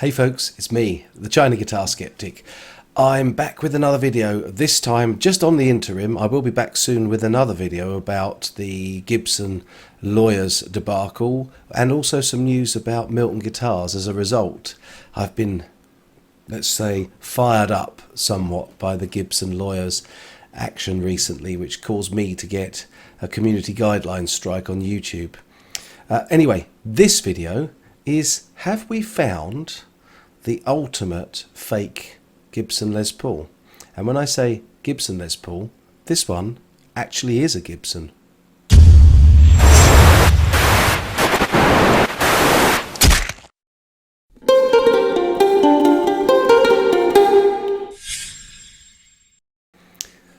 Hey folks, it's me, the China Guitar Skeptic. I'm back with another video, this time just on the interim. I will be back soon with another video about the Gibson lawyers debacle and also some news about Milton Guitars as a result. I've been, let's say, fired up somewhat by the Gibson lawyers action recently, which caused me to get a community guidelines strike on YouTube. Anyway, this video is, have we found the ultimate fake Gibson Les Paul? And when I say Gibson Les Paul, this one actually is a Gibson.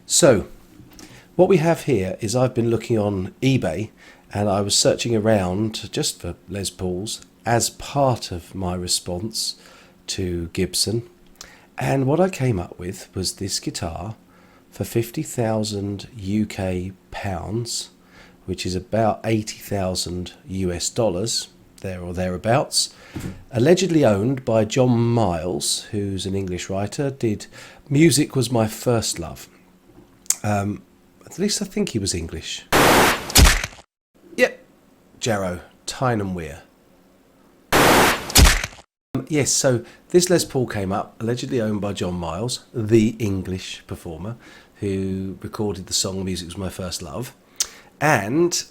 So, what we have here is I've been looking on eBay and I was searching around just for Les Pauls as part of my response to Gibson, and what I came up with was this guitar for 50,000 UK pounds, which is about 80,000 US dollars, there or thereabouts, allegedly owned by John Miles, who's an English writer. Did music was my first love. At least I think he was English. Yep, Jarrow, Tyne and Weir. Yes, so this Les Paul came up, allegedly owned by John Miles, the English performer, who recorded the song Music Was My First Love, and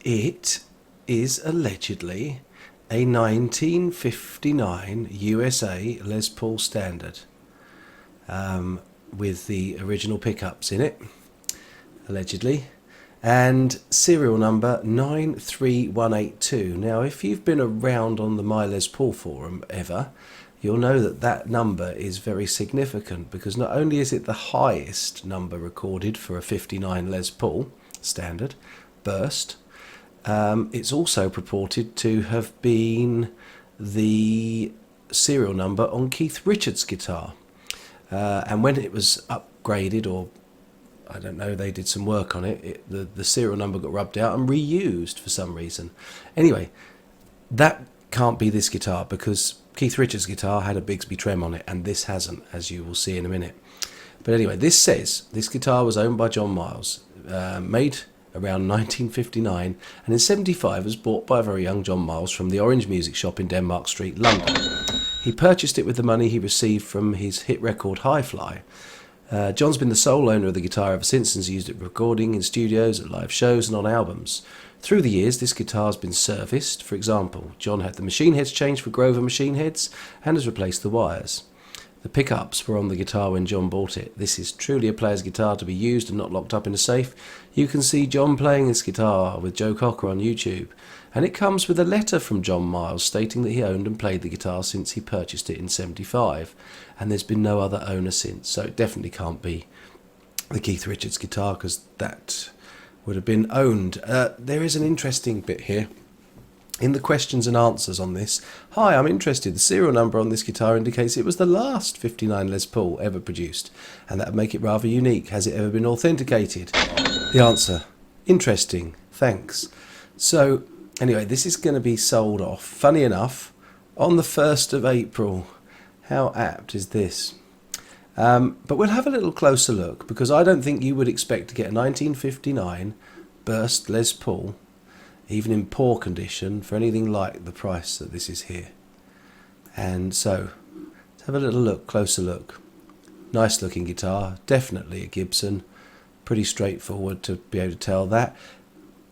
it is allegedly a 1959 USA Les Paul standard, with the original pickups in it, allegedly, and serial number 93182. Now, if you've been around on the My Les Paul forum ever, you'll know that that number is very significant, because not only is it the highest number recorded for a 59 Les Paul standard burst, it's also purported to have been the serial number on Keith Richards' guitar. And when it was upgraded, or I don't know, they did some work on it, the serial number got rubbed out and reused for some reason. Anyway, that can't be this guitar, because Keith Richards' guitar had a Bigsby trem on it and this hasn't, as you will see in a minute. But anyway, this says this guitar was owned by John Miles, made around 1959, and in 75 was bought by a very young John Miles from the Orange Music Shop in Denmark Street, London. He purchased it with the money he received from his hit record Hi Fly. John's been the sole owner of the guitar ever since, and has used it for recording in studios, at live shows and on albums. Through the years, this guitar has been serviced. For example, John had the machine heads changed for Grover machine heads and has replaced the wires. The pickups were on the guitar when John bought it. This is truly a player's guitar to be used and not locked up in a safe. You can see John playing this guitar with Joe Cocker on YouTube. And it comes with a letter from John Miles stating that he owned and played the guitar since he purchased it in 75. And there's been no other owner since. So it definitely can't be the Keith Richards guitar, because that would have been owned. There is an interesting bit here. In the questions and answers on this, hi, I'm interested. The serial number on this guitar indicates it was the last 59 Les Paul ever produced, and that would make it rather unique. Has it ever been authenticated? The answer, interesting, thanks. So, anyway, this is going to be sold off, funny enough, on the 1st of April. How apt is this? But we'll have a little closer look, because I don't think you would expect to get a 1959 burst Les Paul, even in poor condition, for anything like the price that this is here. And so, let's have a little look, closer look. Nice looking guitar, definitely a Gibson. Pretty straightforward to be able to tell that.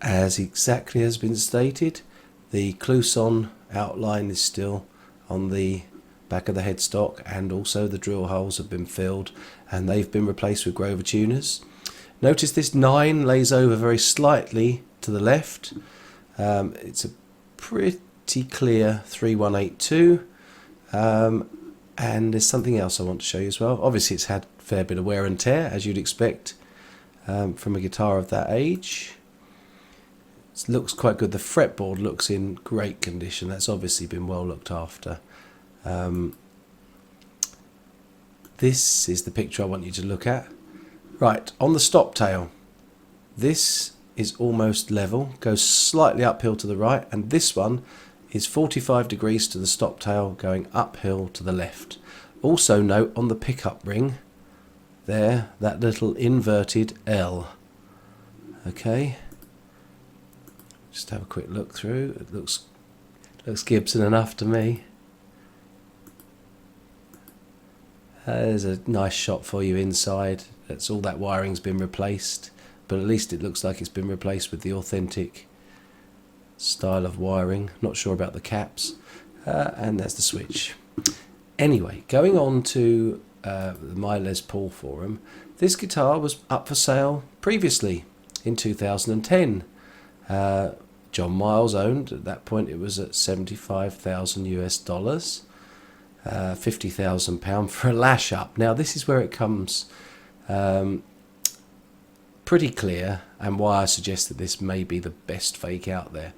As exactly has been stated, the cloisonne outline is still on the back of the headstock, and also the drill holes have been filled and they've been replaced with Grover tuners. Notice this 9 lays over very slightly to the left. It's a pretty clear 3182, and there's something else I want to show you as well. Obviously it's had a fair bit of wear and tear, as you'd expect from a guitar of that age. It looks quite good. The fretboard looks in great condition. That's obviously been well looked after. This is the picture I want you to look at. Right, on the stop tail, this is almost level, goes slightly uphill to the right, and this one is 45 degrees to the stop tail, going uphill to the left. Also note on the pickup ring there, that little inverted L. Okay, just have a quick look through. It looks Gibson enough to me. There's a nice shot for you inside. That's all that wiring's been replaced, but at least it looks like it's been replaced with the authentic style of wiring. Not sure about the caps, and there's the switch. Anyway, going on to my Les Paul forum, this guitar was up for sale previously in 2010. John Miles owned, at that point it was at 75,000 US dollars, £50,000 for a lash up. Now this is where it comes pretty clear, and why I suggest that this may be the best fake out there.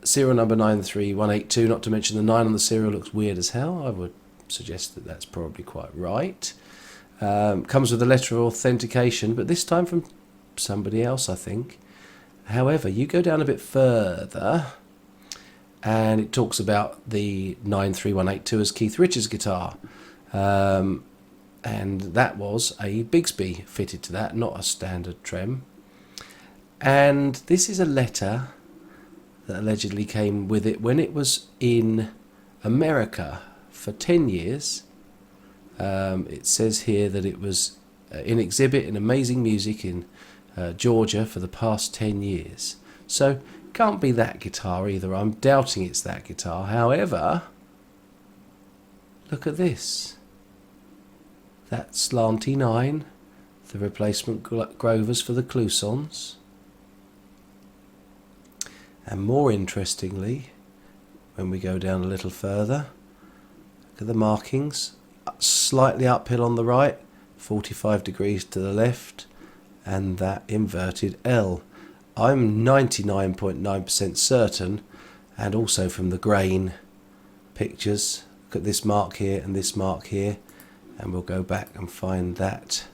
Serial number 93182, not to mention the 9 on the serial looks weird as hell. I would suggest that that's probably quite right. Comes with a letter of authentication, but this time from somebody else, I think. However, you go down a bit further and it talks about the 93182 as Keith Richards' guitar, and that was a Bigsby fitted to that, not a standard trem. And this is a letter that allegedly came with it when it was in America for 10 years. It says here that it was in exhibit in Amazing Music in Georgia for the past 10 years. So can't be that guitar either. I'm doubting it's that guitar. However, look at this. That slanty 9, the replacement Grovers for the Clousons. And more interestingly, when we go down a little further, look at the markings. Slightly uphill on the right, 45 degrees to the left, and that inverted L. I'm 99.9% certain, and also from the grain pictures, look at this mark here and this mark here, and we'll go back and find that.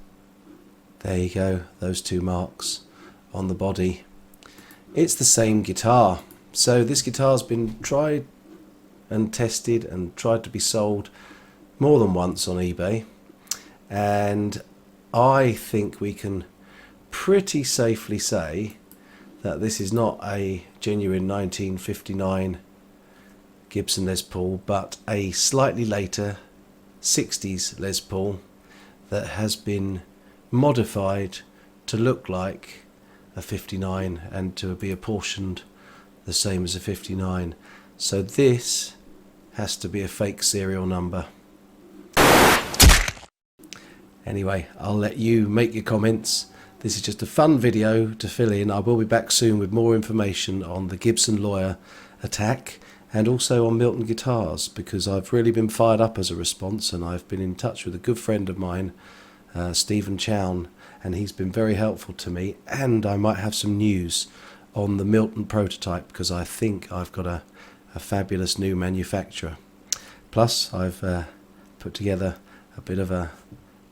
There you go, those two marks on the body. It's the same guitar. So this guitar's been tried and tested and tried to be sold more than once on eBay, and I think we can pretty safely say that this is not a genuine 1959 Gibson Les Paul, but a slightly later 60s Les Paul that has been modified to look like a 59 and to be apportioned the same as a 59. So this has to be a fake serial number. Anyway, I'll let you make your comments. This is just a fun video to fill in. I will be back soon with more information on the Gibson lawyer attack and also on Milton Guitars, because I've really been fired up as a response, and I've been in touch with a good friend of mine, Stephen Chown, and he's been very helpful to me, and I might have some news on the Milton prototype, because I think I've got a fabulous new manufacturer. Plus I've put together a bit of a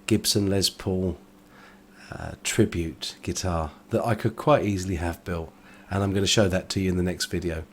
Gibson Les Paul tribute guitar that I could quite easily have built, and I'm going to show that to you in the next video.